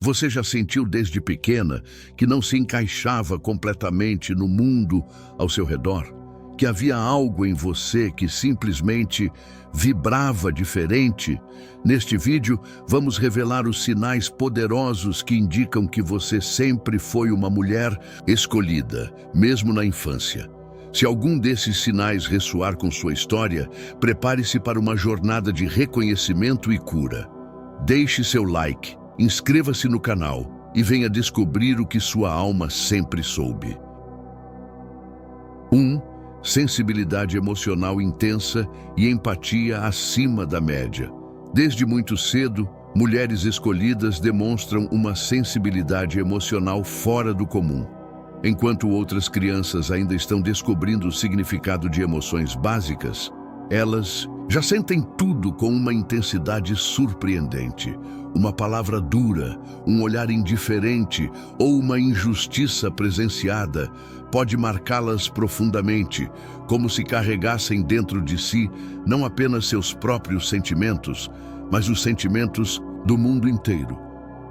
Você já sentiu desde pequena que não se encaixava completamente no mundo ao seu redor? Que havia algo em você que simplesmente vibrava diferente? Neste vídeo, vamos revelar os sinais poderosos que indicam que você sempre foi uma mulher escolhida, mesmo na infância. Se algum desses sinais ressoar com sua história, prepare-se para uma jornada de reconhecimento e cura. Deixe seu like, inscreva-se no canal e venha descobrir o que sua alma sempre soube. 1. Sensibilidade emocional intensa e empatia acima da média. Desde muito cedo, mulheres escolhidas demonstram uma sensibilidade emocional fora do comum. Enquanto outras crianças ainda estão descobrindo o significado de emoções básicas, elas já sentem tudo com uma intensidade surpreendente. Uma palavra dura, um olhar indiferente ou uma injustiça presenciada pode marcá-las profundamente, como se carregassem dentro de si não apenas seus próprios sentimentos, mas os sentimentos do mundo inteiro.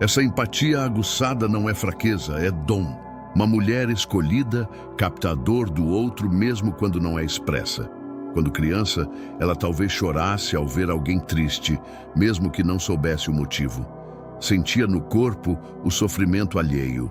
Essa empatia aguçada não é fraqueza, é dom. Uma mulher escolhida, captador do outro mesmo quando não é expressa. Quando criança, ela talvez chorasse ao ver alguém triste, mesmo que não soubesse o motivo. Sentia no corpo o sofrimento alheio.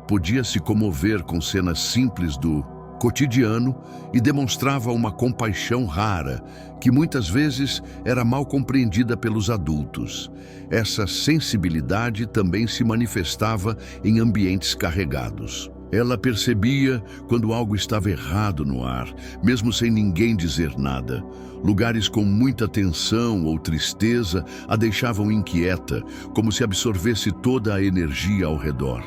Podia se comover com cenas simples do cotidiano e demonstrava uma compaixão rara, que muitas vezes era mal compreendida pelos adultos. Essa sensibilidade também se manifestava em ambientes carregados. Ela percebia quando algo estava errado no ar, mesmo sem ninguém dizer nada. Lugares com muita tensão ou tristeza a deixavam inquieta, como se absorvesse toda a energia ao redor.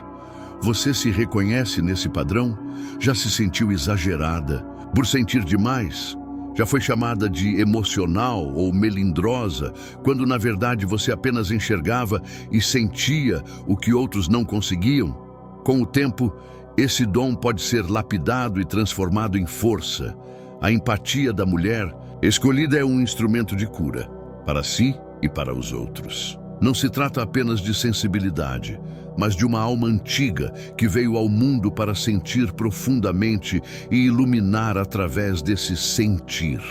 Você se reconhece nesse padrão? Já se sentiu exagerada por sentir demais? Já foi chamada de emocional ou melindrosa, quando na verdade você apenas enxergava e sentia o que outros não conseguiam? Com o tempo, esse dom pode ser lapidado e transformado em força. A empatia da mulher escolhida é um instrumento de cura, para si e para os outros. Não se trata apenas de sensibilidade, mas de uma alma antiga que veio ao mundo para sentir profundamente e iluminar através desse sentir.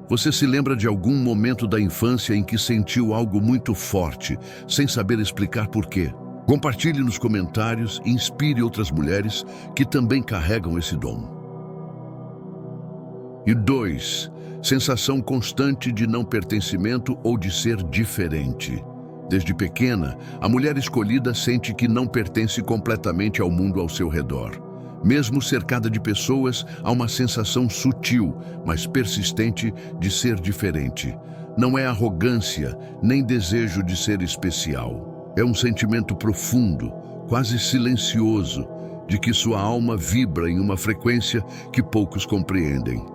Você se lembra de algum momento da infância em que sentiu algo muito forte, sem saber explicar por quê? Compartilhe nos comentários e inspire outras mulheres que também carregam esse dom. E 2. Sensação constante de não pertencimento ou de ser diferente. Desde pequena, a mulher escolhida sente que não pertence completamente ao mundo ao seu redor. Mesmo cercada de pessoas, há uma sensação sutil, mas persistente de ser diferente. Não é arrogância, nem desejo de ser especial. É um sentimento profundo, quase silencioso, de que sua alma vibra em uma frequência que poucos compreendem.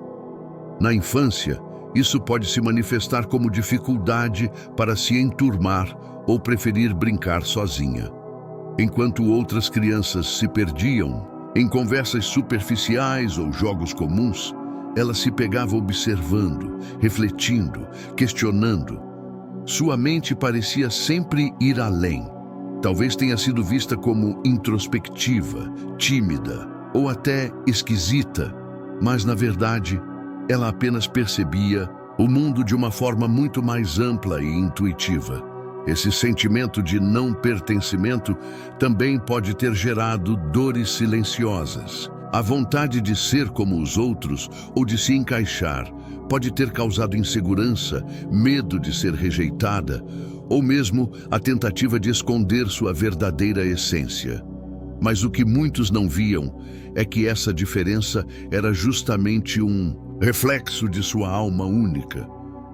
Na infância, isso pode se manifestar como dificuldade para se enturmar ou preferir brincar sozinha. Enquanto outras crianças se perdiam em conversas superficiais ou jogos comuns, ela se pegava observando, refletindo, questionando. Sua mente parecia sempre ir além. Talvez tenha sido vista como introspectiva, tímida ou até esquisita, mas na verdade, ela apenas percebia o mundo de uma forma muito mais ampla e intuitiva. Esse sentimento de não pertencimento também pode ter gerado dores silenciosas. A vontade de ser como os outros ou de se encaixar pode ter causado insegurança, medo de ser rejeitada, ou mesmo a tentativa de esconder sua verdadeira essência. Mas o que muitos não viam é que essa diferença era justamente um reflexo de sua alma única.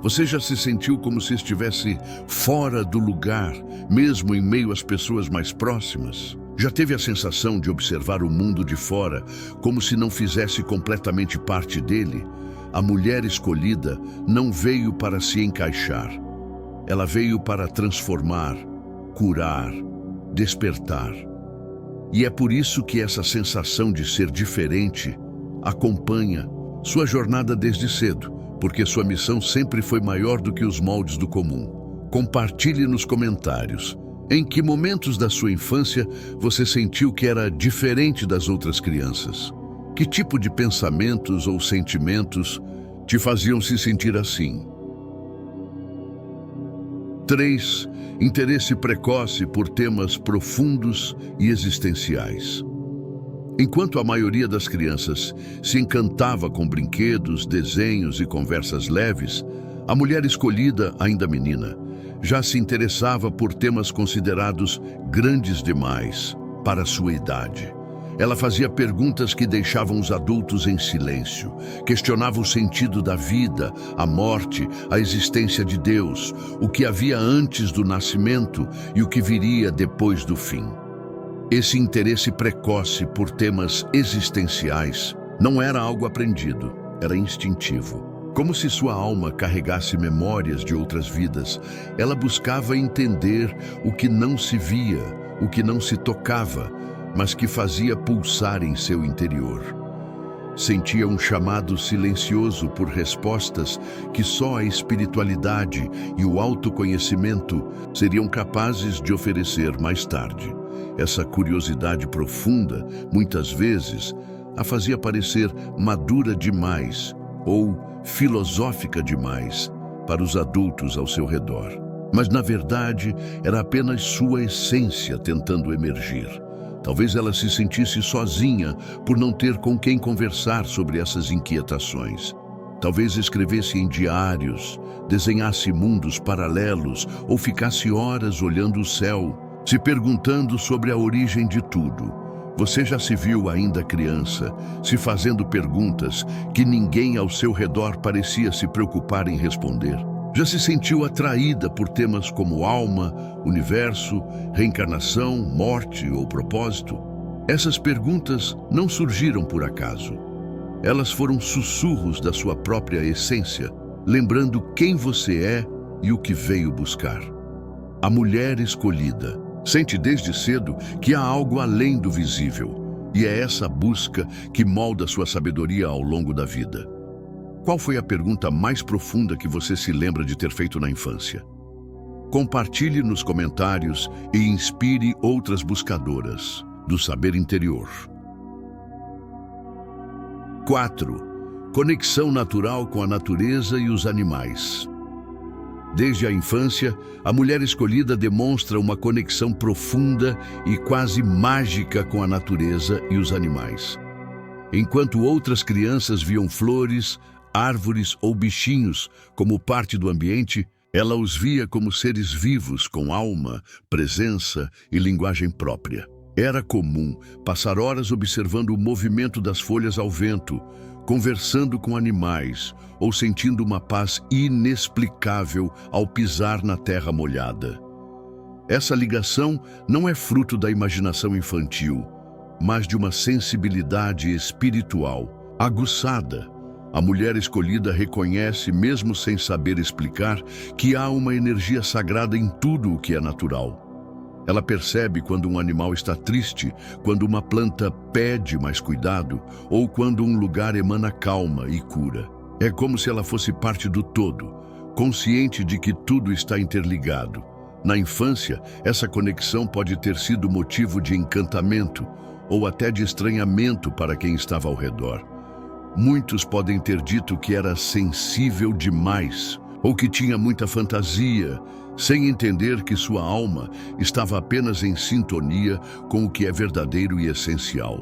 Você já se sentiu como se estivesse fora do lugar, mesmo em meio às pessoas mais próximas? Já teve a sensação de observar o mundo de fora como se não fizesse completamente parte dele? A mulher escolhida não veio para se encaixar. Ela veio para transformar, curar, despertar. E é por isso que essa sensação de ser diferente acompanha sua jornada desde cedo, porque sua missão sempre foi maior do que os moldes do comum. Compartilhe nos comentários. Em que momentos da sua infância você sentiu que era diferente das outras crianças? Que tipo de pensamentos ou sentimentos te faziam se sentir assim? 3. Interesse precoce por temas profundos e existenciais. Enquanto a maioria das crianças se encantava com brinquedos, desenhos e conversas leves, a mulher escolhida, ainda menina, já se interessava por temas considerados grandes demais para sua idade. Ela fazia perguntas que deixavam os adultos em silêncio, questionava o sentido da vida, a morte, a existência de Deus, o que havia antes do nascimento e o que viria depois do fim. Esse interesse precoce por temas existenciais não era algo aprendido, era instintivo. Como se sua alma carregasse memórias de outras vidas, ela buscava entender o que não se via, o que não se tocava, mas que fazia pulsar em seu interior. Sentia um chamado silencioso por respostas que só a espiritualidade e o autoconhecimento seriam capazes de oferecer mais tarde. Essa curiosidade profunda, muitas vezes, a fazia parecer madura demais ou filosófica demais para os adultos ao seu redor. Mas, na verdade, era apenas sua essência tentando emergir. Talvez ela se sentisse sozinha por não ter com quem conversar sobre essas inquietações. Talvez escrevesse em diários, desenhasse mundos paralelos ou ficasse horas olhando o céu, se perguntando sobre a origem de tudo. Você já se viu ainda criança, se fazendo perguntas que ninguém ao seu redor parecia se preocupar em responder? Já se sentiu atraída por temas como alma, universo, reencarnação, morte ou propósito? Essas perguntas não surgiram por acaso. Elas foram sussurros da sua própria essência, lembrando quem você é e o que veio buscar. A mulher escolhida sente desde cedo que há algo além do visível, e é essa busca que molda sua sabedoria ao longo da vida. Qual foi a pergunta mais profunda que você se lembra de ter feito na infância? Compartilhe nos comentários e inspire outras buscadoras do saber interior. 4. Conexão natural com a natureza e os animais. Desde a infância, a mulher escolhida demonstra uma conexão profunda e quase mágica com a natureza e os animais. Enquanto outras crianças viam flores, árvores ou bichinhos como parte do ambiente, ela os via como seres vivos com alma, presença e linguagem própria. Era comum passar horas observando o movimento das folhas ao vento, conversando com animais ou sentindo uma paz inexplicável ao pisar na terra molhada. Essa ligação não é fruto da imaginação infantil, mas de uma sensibilidade espiritual aguçada. A mulher escolhida reconhece, mesmo sem saber explicar, que há uma energia sagrada em tudo o que é natural. Ela percebe quando um animal está triste, quando uma planta pede mais cuidado ou quando um lugar emana calma e cura. É como se ela fosse parte do todo, consciente de que tudo está interligado. Na infância, essa conexão pode ter sido motivo de encantamento ou até de estranhamento para quem estava ao redor. Muitos podem ter dito que era sensível demais ou que tinha muita fantasia, sem entender que sua alma estava apenas em sintonia com o que é verdadeiro e essencial.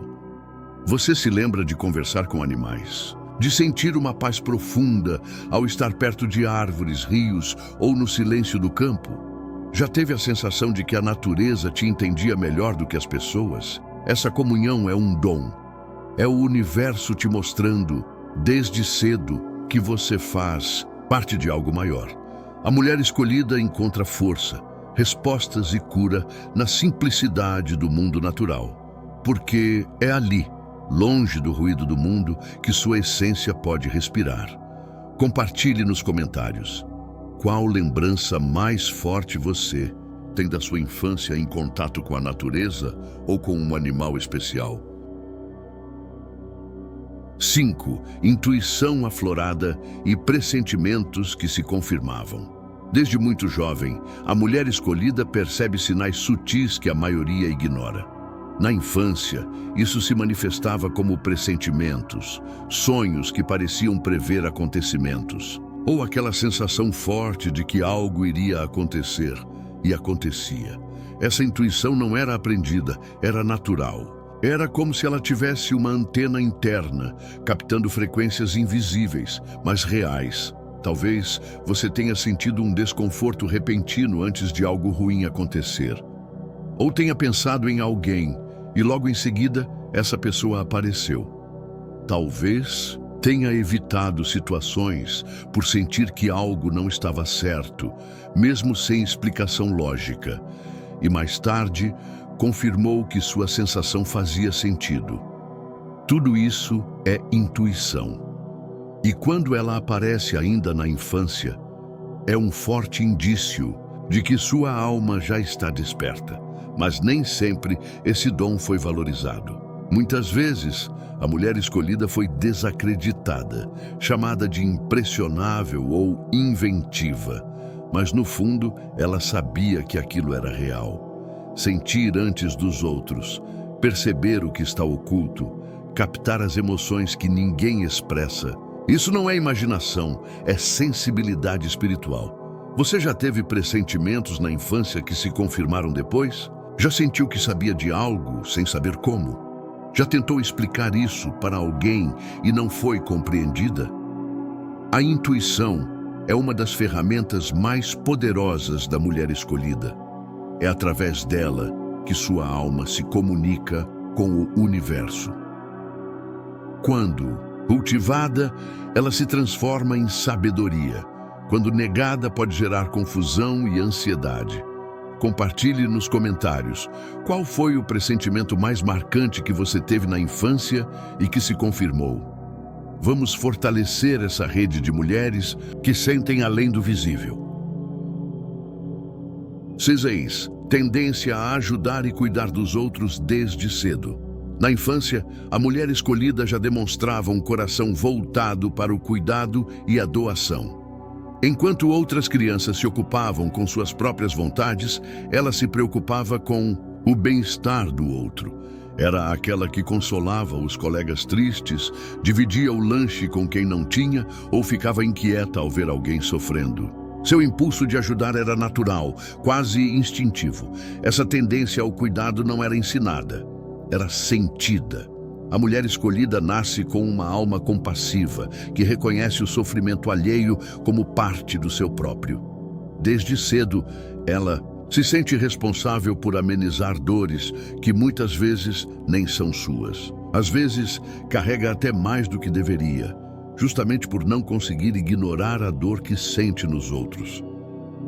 Você se lembra de conversar com animais, de sentir uma paz profunda ao estar perto de árvores, rios ou no silêncio do campo? Já teve a sensação de que a natureza te entendia melhor do que as pessoas? Essa comunhão é um dom. É o universo te mostrando, desde cedo, que você faz parte de algo maior. A mulher escolhida encontra força, respostas e cura na simplicidade do mundo natural, porque é ali, longe do ruído do mundo, que sua essência pode respirar. Compartilhe nos comentários. Qual lembrança mais forte você tem da sua infância em contato com a natureza ou com um animal especial? 5. Intuição aflorada e pressentimentos que se confirmavam. Desde muito jovem, a mulher escolhida percebe sinais sutis que a maioria ignora. Na infância, isso se manifestava como pressentimentos, sonhos que pareciam prever acontecimentos, ou aquela sensação forte de que algo iria acontecer, e acontecia. Essa intuição não era aprendida, era natural. Era como se ela tivesse uma antena interna, captando frequências invisíveis, mas reais. Talvez você tenha sentido um desconforto repentino antes de algo ruim acontecer. Ou tenha pensado em alguém e logo em seguida essa pessoa apareceu. Talvez tenha evitado situações por sentir que algo não estava certo, mesmo sem explicação lógica. E mais tarde, confirmou que sua sensação fazia sentido. Tudo isso é intuição. E quando ela aparece ainda na infância, é um forte indício de que sua alma já está desperta. Mas nem sempre esse dom foi valorizado. Muitas vezes, a mulher escolhida foi desacreditada, chamada de impressionável ou inventiva. Mas no fundo, ela sabia que aquilo era real. Sentir antes dos outros, perceber o que está oculto, captar as emoções que ninguém expressa. Isso não é imaginação, é sensibilidade espiritual. Você já teve pressentimentos na infância que se confirmaram depois? Já sentiu que sabia de algo sem saber como? Já tentou explicar isso para alguém e não foi compreendida? A intuição é uma das ferramentas mais poderosas da mulher escolhida. É através dela que sua alma se comunica com o universo. Quando cultivada, ela se transforma em sabedoria. Quando negada, pode gerar confusão e ansiedade. Compartilhe nos comentários qual foi o pressentimento mais marcante que você teve na infância e que se confirmou. Vamos fortalecer essa rede de mulheres que sentem além do visível. 6. Tendência a ajudar e cuidar dos outros desde cedo. Na infância, a mulher escolhida já demonstrava um coração voltado para o cuidado e a doação. Enquanto outras crianças se ocupavam com suas próprias vontades, ela se preocupava com o bem-estar do outro. Era aquela que consolava os colegas tristes, dividia o lanche com quem não tinha ou ficava inquieta ao ver alguém sofrendo. Seu impulso de ajudar era natural, quase instintivo. Essa tendência ao cuidado não era ensinada, era sentida. A mulher escolhida nasce com uma alma compassiva, que reconhece o sofrimento alheio como parte do seu próprio. Desde cedo, ela se sente responsável por amenizar dores que muitas vezes nem são suas. Às vezes, carrega até mais do que deveria, justamente por não conseguir ignorar a dor que sente nos outros.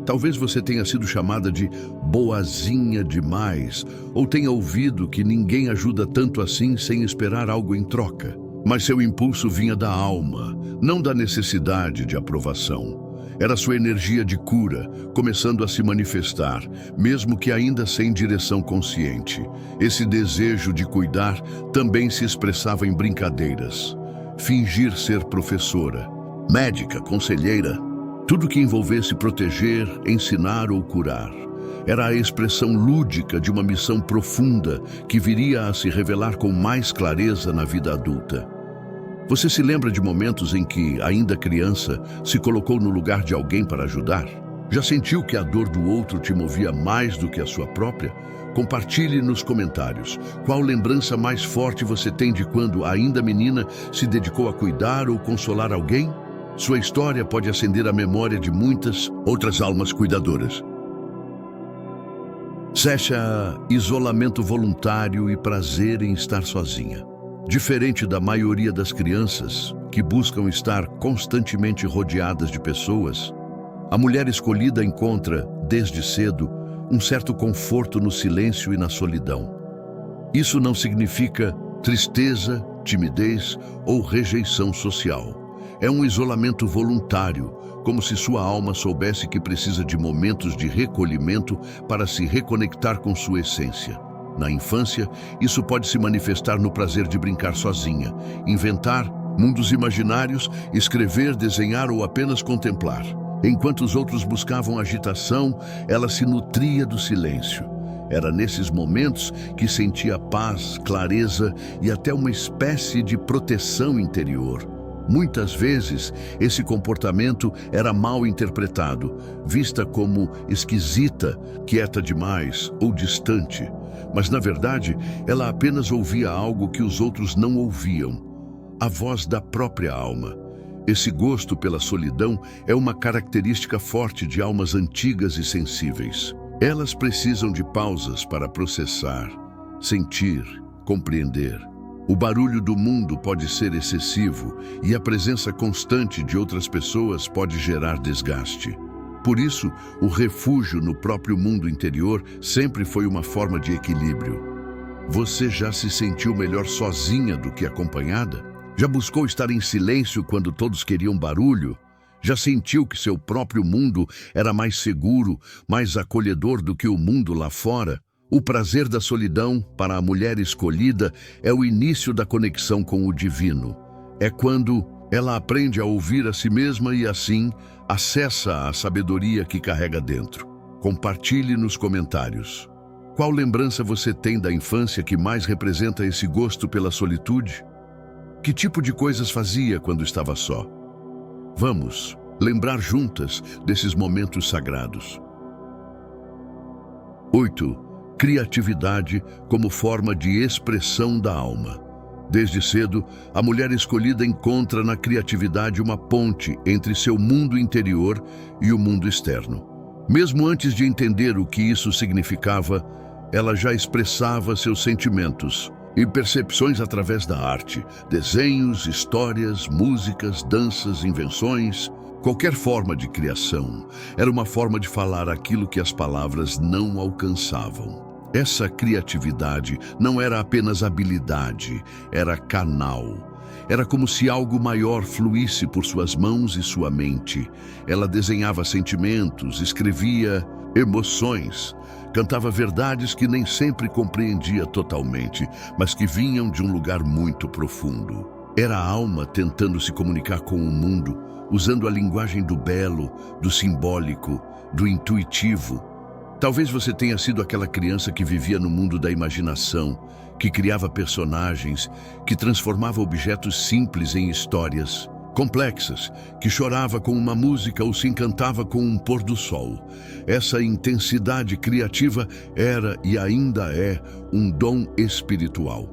Talvez você tenha sido chamada de boazinha demais, ou tenha ouvido que ninguém ajuda tanto assim sem esperar algo em troca. Mas seu impulso vinha da alma, não da necessidade de aprovação. Era sua energia de cura, começando a se manifestar, mesmo que ainda sem direção consciente. Esse desejo de cuidar também se expressava em brincadeiras. Fingir ser professora, médica, conselheira, tudo que envolvesse proteger, ensinar ou curar. Era a expressão lúdica de uma missão profunda que viria a se revelar com mais clareza na vida adulta. Você se lembra de momentos em que, ainda criança, se colocou no lugar de alguém para ajudar? Já sentiu que a dor do outro te movia mais do que a sua própria? Compartilhe nos comentários. Qual lembrança mais forte você tem de quando, ainda menina, se dedicou a cuidar ou consolar alguém? Sua história pode acender a memória de muitas outras almas cuidadoras. 7. Isolamento voluntário e prazer em estar sozinha. Diferente da maioria das crianças, que buscam estar constantemente rodeadas de pessoas, a mulher escolhida encontra, desde cedo, um certo conforto no silêncio e na solidão. Isso não significa tristeza, timidez ou rejeição social. É um isolamento voluntário, como se sua alma soubesse que precisa de momentos de recolhimento para se reconectar com sua essência. Na infância, isso pode se manifestar no prazer de brincar sozinha, inventar mundos imaginários, escrever, desenhar ou apenas contemplar. Enquanto os outros buscavam agitação, ela se nutria do silêncio. Era nesses momentos que sentia paz, clareza e até uma espécie de proteção interior. Muitas vezes, esse comportamento era mal interpretado, vista como esquisita, quieta demais ou distante. Mas, na verdade, ela apenas ouvia algo que os outros não ouviam: a voz da própria alma. Esse gosto pela solidão é uma característica forte de almas antigas e sensíveis. Elas precisam de pausas para processar, sentir, compreender. O barulho do mundo pode ser excessivo e a presença constante de outras pessoas pode gerar desgaste. Por isso, o refúgio no próprio mundo interior sempre foi uma forma de equilíbrio. Você já se sentiu melhor sozinha do que acompanhada? Já buscou estar em silêncio quando todos queriam barulho? Já sentiu que seu próprio mundo era mais seguro, mais acolhedor do que o mundo lá fora? O prazer da solidão, para a mulher escolhida, é o início da conexão com o divino. É quando ela aprende a ouvir a si mesma e, assim, acessa a sabedoria que carrega dentro. Compartilhe nos comentários. Qual lembrança você tem da infância que mais representa esse gosto pela solitude? Que tipo de coisas fazia quando estava só? Vamos lembrar juntas desses momentos sagrados. 8. Criatividade como forma de expressão da alma. Desde cedo, a mulher escolhida encontra na criatividade uma ponte entre seu mundo interior e o mundo externo. Mesmo antes de entender o que isso significava, ela já expressava seus sentimentos e percepções através da arte, desenhos, histórias, músicas, danças, invenções. Qualquer forma de criação era uma forma de falar aquilo que as palavras não alcançavam. Essa criatividade não era apenas habilidade, era canal. Era como se algo maior fluísse por suas mãos e sua mente. Ela desenhava sentimentos, escrevia emoções, cantava verdades que nem sempre compreendia totalmente, mas que vinham de um lugar muito profundo. Era a alma tentando se comunicar com o mundo, usando a linguagem do belo, do simbólico, do intuitivo. Talvez você tenha sido aquela criança que vivia no mundo da imaginação, que criava personagens, que transformava objetos simples em histórias complexas, que chorava com uma música ou se encantava com um pôr do sol. Essa intensidade criativa era e ainda é um dom espiritual.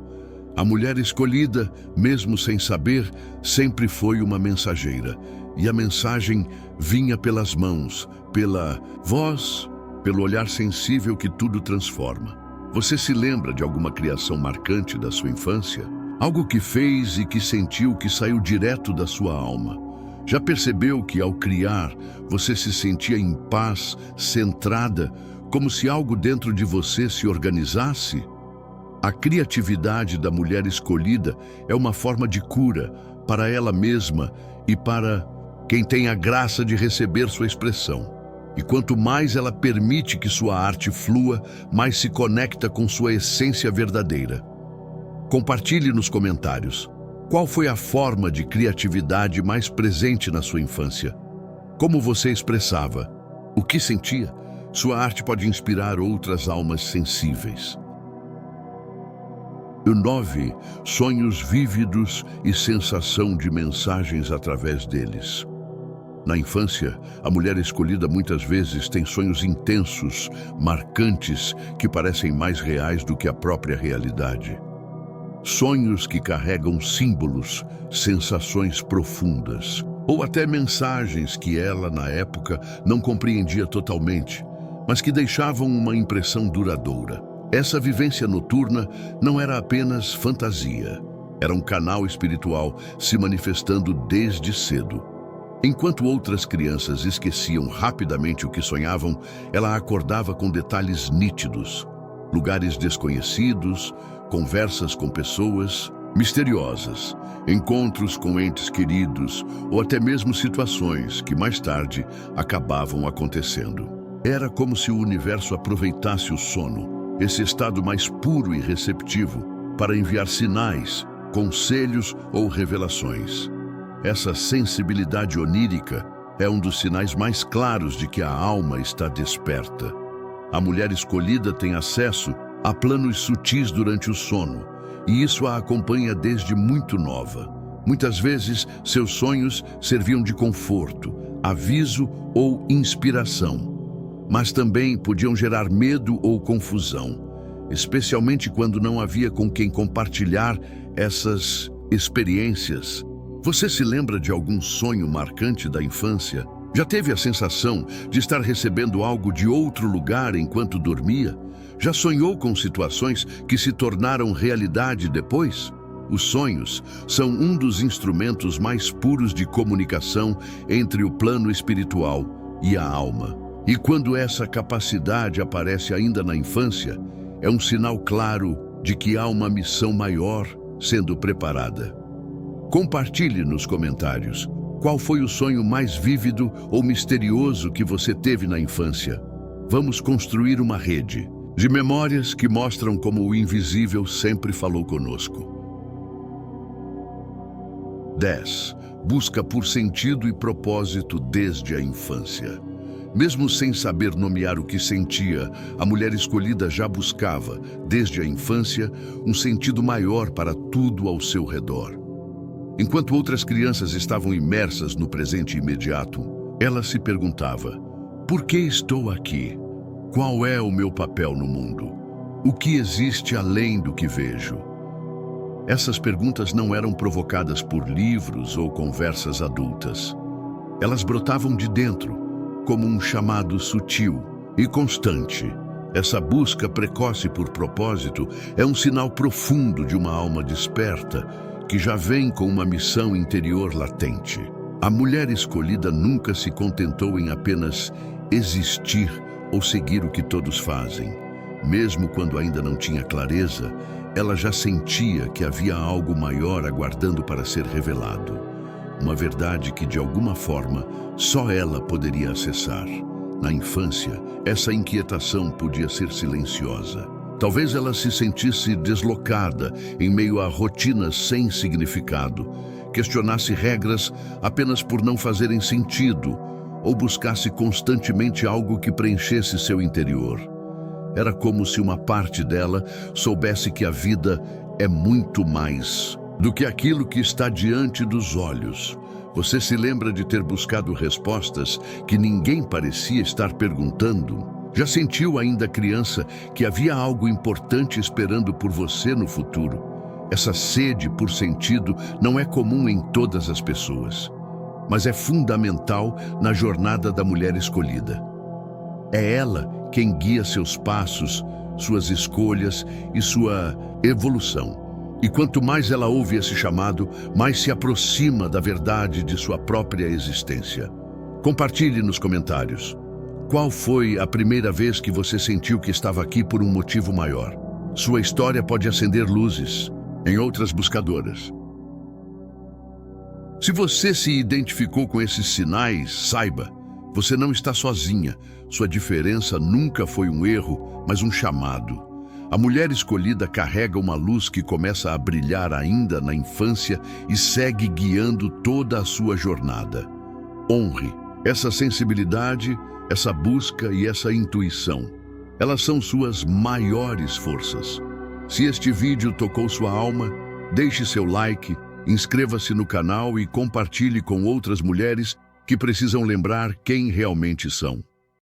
A mulher escolhida, mesmo sem saber, sempre foi uma mensageira. E a mensagem vinha pelas mãos, pela voz, pelo olhar sensível que tudo transforma. Você se lembra de alguma criação marcante da sua infância? Algo que fez e que sentiu que saiu direto da sua alma? Já percebeu que ao criar, você se sentia em paz, centrada, como se algo dentro de você se organizasse? A criatividade da mulher escolhida é uma forma de cura para ela mesma e para quem tem a graça de receber sua expressão. E quanto mais ela permite que sua arte flua, mais se conecta com sua essência verdadeira. Compartilhe nos comentários. Qual foi a forma de criatividade mais presente na sua infância? Como você expressava? O que sentia? Sua arte pode inspirar outras almas sensíveis. E 9. Sonhos vívidos e sensação de mensagens através deles. Na infância, a mulher escolhida muitas vezes tem sonhos intensos, marcantes, que parecem mais reais do que a própria realidade. Sonhos que carregam símbolos, sensações profundas, ou até mensagens que ela, na época, não compreendia totalmente, mas que deixavam uma impressão duradoura. Essa vivência noturna não era apenas fantasia, era um canal espiritual se manifestando desde cedo. Enquanto outras crianças esqueciam rapidamente o que sonhavam, ela acordava com detalhes nítidos, lugares desconhecidos, conversas com pessoas misteriosas, encontros com entes queridos ou até mesmo situações que mais tarde acabavam acontecendo. Era como se o universo aproveitasse o sono, esse estado mais puro e receptivo, para enviar sinais, conselhos ou revelações. Essa sensibilidade onírica é um dos sinais mais claros de que a alma está desperta. A mulher escolhida tem acesso a planos sutis durante o sono, e isso a acompanha desde muito nova. Muitas vezes, seus sonhos serviam de conforto, aviso ou inspiração, mas também podiam gerar medo ou confusão, especialmente quando não havia com quem compartilhar essas experiências. Você se lembra de algum sonho marcante da infância? Já teve a sensação de estar recebendo algo de outro lugar enquanto dormia? Já sonhou com situações que se tornaram realidade depois? Os sonhos são um dos instrumentos mais puros de comunicação entre o plano espiritual e a alma. E quando essa capacidade aparece ainda na infância, é um sinal claro de que há uma missão maior sendo preparada. Compartilhe nos comentários qual foi o sonho mais vívido ou misterioso que você teve na infância. Vamos construir uma rede de memórias que mostram como o invisível sempre falou conosco. 10. Busca por sentido e propósito desde a infância. Mesmo sem saber nomear o que sentia, a mulher escolhida já buscava, desde a infância, um sentido maior para tudo ao seu redor. Enquanto outras crianças estavam imersas no presente imediato, ela se perguntava: por que estou aqui? Qual é o meu papel no mundo? O que existe além do que vejo? Essas perguntas não eram provocadas por livros ou conversas adultas. Elas brotavam de dentro, como um chamado sutil e constante. Essa busca precoce por propósito é um sinal profundo de uma alma desperta, que já vem com uma missão interior latente. A mulher escolhida nunca se contentou em apenas existir ou seguir o que todos fazem. Mesmo quando ainda não tinha clareza, ela já sentia que havia algo maior aguardando para ser revelado. Uma verdade que, de alguma forma, só ela poderia acessar. Na infância, essa inquietação podia ser silenciosa. Talvez ela se sentisse deslocada em meio a rotinas sem significado, questionasse regras apenas por não fazerem sentido, ou buscasse constantemente algo que preenchesse seu interior. Era como se uma parte dela soubesse que a vida é muito mais do que aquilo que está diante dos olhos. Você se lembra de ter buscado respostas que ninguém parecia estar perguntando? Já sentiu ainda criança que havia algo importante esperando por você no futuro? Essa sede por sentido não é comum em todas as pessoas, mas é fundamental na jornada da mulher escolhida. É ela quem guia seus passos, suas escolhas e sua evolução. E quanto mais ela ouve esse chamado, mais se aproxima da verdade de sua própria existência. Compartilhe nos comentários. Qual foi a primeira vez que você sentiu que estava aqui por um motivo maior? Sua história pode acender luzes em outras buscadoras. Se você se identificou com esses sinais, saiba, você não está sozinha. Sua diferença nunca foi um erro, mas um chamado. A mulher escolhida carrega uma luz que começa a brilhar ainda na infância e segue guiando toda a sua jornada. Honre essa sensibilidade, essa busca e essa intuição. Elas são suas maiores forças. Se este vídeo tocou sua alma, deixe seu like, inscreva-se no canal e compartilhe com outras mulheres que precisam lembrar quem realmente são.